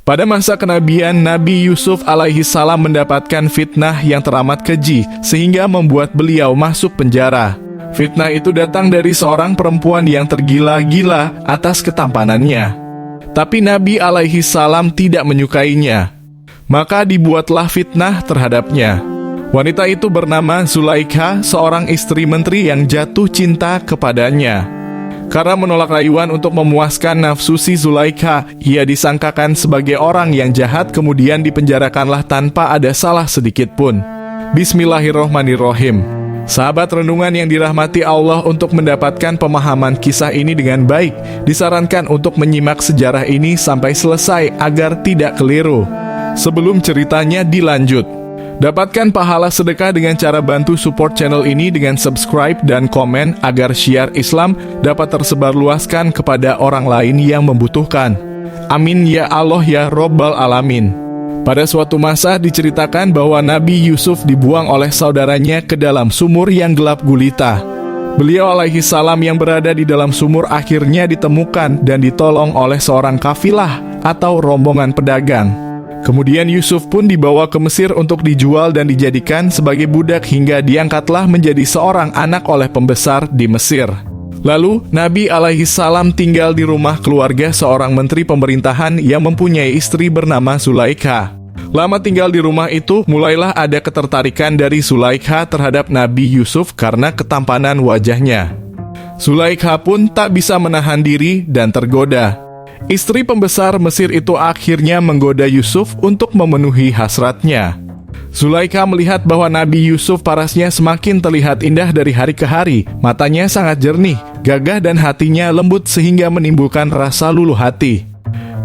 Pada masa kenabian, Nabi Yusuf alaihi salam mendapatkan fitnah yang teramat keji, sehingga membuat beliau masuk penjara. Fitnah itu datang dari seorang perempuan yang tergila-gila atas ketampanannya. Tapi Nabi alaihi salam tidak menyukainya. Maka dibuatlah fitnah terhadapnya. Wanita itu bernama Zulaikha, seorang istri menteri yang jatuh cinta kepadanya. Karena menolak rayuan untuk memuaskan nafsu si Zulaikha, ia disangkakan sebagai orang yang jahat, kemudian dipenjarakanlah tanpa ada salah sedikit pun. Bismillahirrohmanirrohim. Sahabat renungan yang dirahmati Allah, untuk mendapatkan pemahaman kisah ini dengan baik, disarankan untuk menyimak sejarah ini sampai selesai agar tidak keliru. Sebelum ceritanya dilanjut, dapatkan pahala sedekah dengan cara bantu support channel ini dengan subscribe dan komen agar syiar Islam dapat tersebarluaskan kepada orang lain yang membutuhkan. Amin ya Allah ya Robbal Alamin. Pada suatu masa diceritakan bahwa Nabi Yusuf dibuang oleh saudaranya ke dalam sumur yang gelap gulita. Beliau alaihi salam yang berada di dalam sumur akhirnya ditemukan dan ditolong oleh seorang kafilah atau rombongan pedagang. Kemudian Yusuf pun dibawa ke Mesir untuk dijual dan dijadikan sebagai budak hingga diangkatlah menjadi seorang anak oleh pembesar di Mesir. Lalu Nabi alaihi salam tinggal di rumah keluarga seorang menteri pemerintahan yang mempunyai istri bernama Zulaikha. Lama tinggal di rumah itu, mulailah ada ketertarikan dari Zulaikha terhadap Nabi Yusuf karena ketampanan wajahnya. Zulaikha pun tak bisa menahan diri dan tergoda. Istri pembesar Mesir itu akhirnya menggoda Yusuf untuk memenuhi hasratnya. Zulaikha melihat bahwa Nabi Yusuf parasnya semakin terlihat indah dari hari ke hari. Matanya sangat jernih, gagah dan hatinya lembut sehingga menimbulkan rasa luluh hati.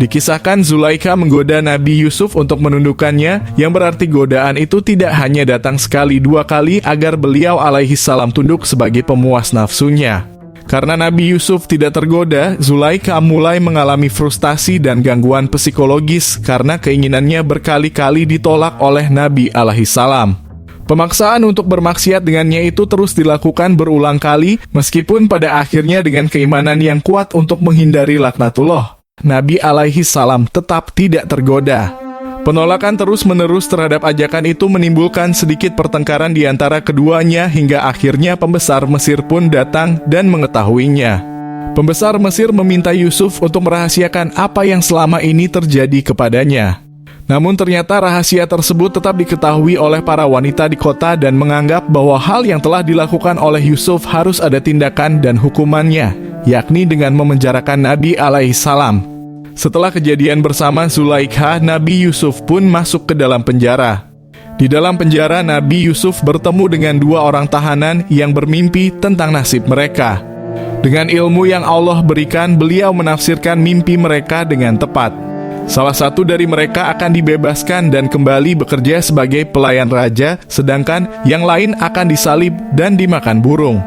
Dikisahkan Zulaikha menggoda Nabi Yusuf untuk menundukkannya, yang berarti godaan itu tidak hanya datang sekali dua kali agar beliau alaihi salam tunduk sebagai pemuas nafsunya. Karena Nabi Yusuf tidak tergoda, Zulaikha mulai mengalami frustasi dan gangguan psikologis karena keinginannya berkali-kali ditolak oleh Nabi alaihi salam. Pemaksaan untuk bermaksiat dengannya itu terus dilakukan berulang kali, meskipun pada akhirnya dengan keimanan yang kuat untuk menghindari laknatullah, Nabi alaihi salam tetap tidak tergoda. Penolakan terus-menerus terhadap ajakan itu menimbulkan sedikit pertengkaran di antara keduanya hingga akhirnya pembesar Mesir pun datang dan mengetahuinya. Pembesar Mesir meminta Yusuf untuk merahasiakan apa yang selama ini terjadi kepadanya. Namun ternyata rahasia tersebut tetap diketahui oleh para wanita di kota dan menganggap bahwa hal yang telah dilakukan oleh Yusuf harus ada tindakan dan hukumannya, yakni dengan memenjarakan Nabi alaihi salam. Setelah kejadian bersama Zulaikha, Nabi Yusuf pun masuk ke dalam penjara. Di dalam penjara, Nabi Yusuf bertemu dengan dua orang tahanan yang bermimpi tentang nasib mereka. Dengan ilmu yang Allah berikan, beliau menafsirkan mimpi mereka dengan tepat. Salah satu dari mereka akan dibebaskan dan kembali bekerja sebagai pelayan raja, sedangkan yang lain akan disalib dan dimakan burung.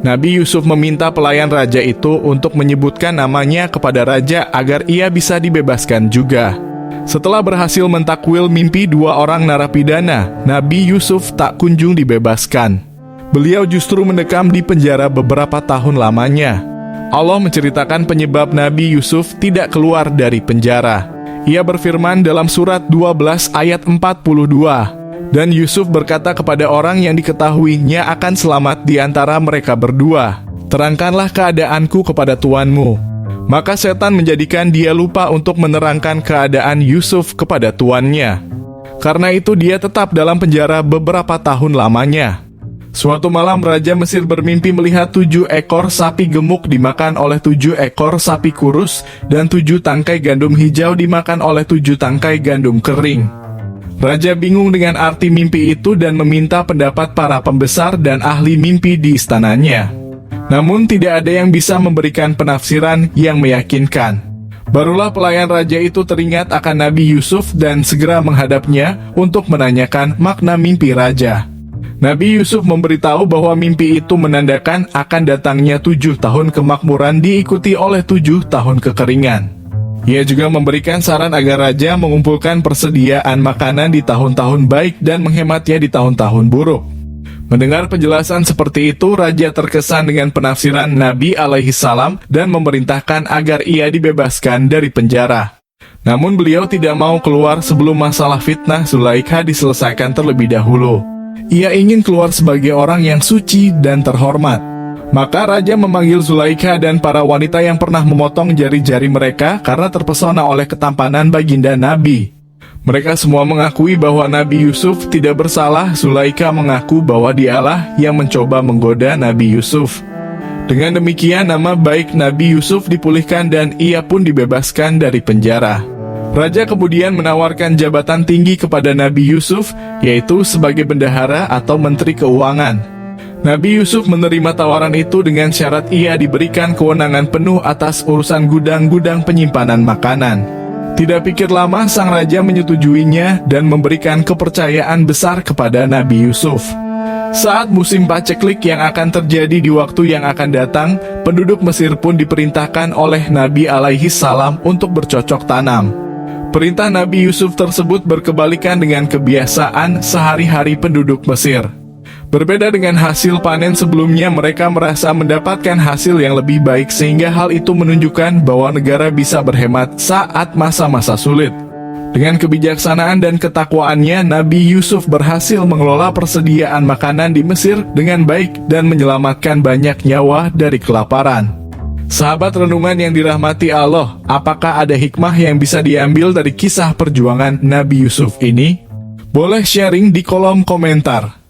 Nabi Yusuf meminta pelayan raja itu untuk menyebutkan namanya kepada raja agar ia bisa dibebaskan juga. Setelah berhasil mentakwil mimpi dua orang narapidana, Nabi Yusuf tak kunjung dibebaskan. Beliau justru mendekam di penjara beberapa tahun lamanya. Allah menceritakan penyebab Nabi Yusuf tidak keluar dari penjara. Ia berfirman dalam surat 12 ayat 42. Dan Yusuf berkata kepada orang yang diketahuinya akan selamat di antara mereka berdua, "Terangkanlah keadaanku kepada tuanmu." Maka setan menjadikan dia lupa untuk menerangkan keadaan Yusuf kepada tuannya. Karena itu dia tetap dalam penjara beberapa tahun lamanya. Suatu malam Raja Mesir bermimpi melihat 7 ekor sapi gemuk dimakan oleh 7 ekor sapi kurus, dan 7 tangkai gandum hijau dimakan oleh 7 tangkai gandum kering. Raja bingung dengan arti mimpi itu dan meminta pendapat para pembesar dan ahli mimpi di istananya. Namun tidak ada yang bisa memberikan penafsiran yang meyakinkan. Barulah pelayan raja itu teringat akan Nabi Yusuf dan segera menghadapnya untuk menanyakan makna mimpi raja. Nabi Yusuf memberitahu bahwa mimpi itu menandakan akan datangnya 7 tahun kemakmuran diikuti oleh 7 tahun kekeringan. Ia juga memberikan saran agar raja mengumpulkan persediaan makanan di tahun-tahun baik dan menghematnya di tahun-tahun buruk. Mendengar penjelasan seperti itu, raja terkesan dengan penafsiran Nabi alaihi salam dan memerintahkan agar ia dibebaskan dari penjara. Namun beliau tidak mau keluar sebelum masalah fitnah Zulaikha diselesaikan terlebih dahulu. Ia ingin keluar sebagai orang yang suci dan terhormat. Maka raja memanggil Zulaikha dan para wanita yang pernah memotong jari-jari mereka karena terpesona oleh ketampanan baginda Nabi. Mereka semua mengakui bahwa Nabi Yusuf tidak bersalah. Zulaikha mengaku bahwa dialah yang mencoba menggoda Nabi Yusuf. Dengan demikian nama baik Nabi Yusuf dipulihkan dan ia pun dibebaskan dari penjara. Raja kemudian menawarkan jabatan tinggi kepada Nabi Yusuf, yaitu sebagai bendahara atau menteri keuangan. Nabi Yusuf menerima tawaran itu dengan syarat ia diberikan kewenangan penuh atas urusan gudang-gudang penyimpanan makanan. Tidak pikir lama sang raja menyetujuinya dan memberikan kepercayaan besar kepada Nabi Yusuf. Saat musim paceklik yang akan terjadi di waktu yang akan datang, penduduk Mesir pun diperintahkan oleh Nabi alaihi salam untuk bercocok tanam. Perintah Nabi Yusuf tersebut berkebalikan dengan kebiasaan sehari-hari penduduk Mesir. Berbeda dengan hasil panen sebelumnya, mereka merasa mendapatkan hasil yang lebih baik sehingga hal itu menunjukkan bahwa negara bisa berhemat saat masa-masa sulit. Dengan kebijaksanaan dan ketakwaannya, Nabi Yusuf berhasil mengelola persediaan makanan di Mesir dengan baik dan menyelamatkan banyak nyawa dari kelaparan. Sahabat renungan yang dirahmati Allah, apakah ada hikmah yang bisa diambil dari kisah perjuangan Nabi Yusuf ini? Boleh sharing di kolom komentar.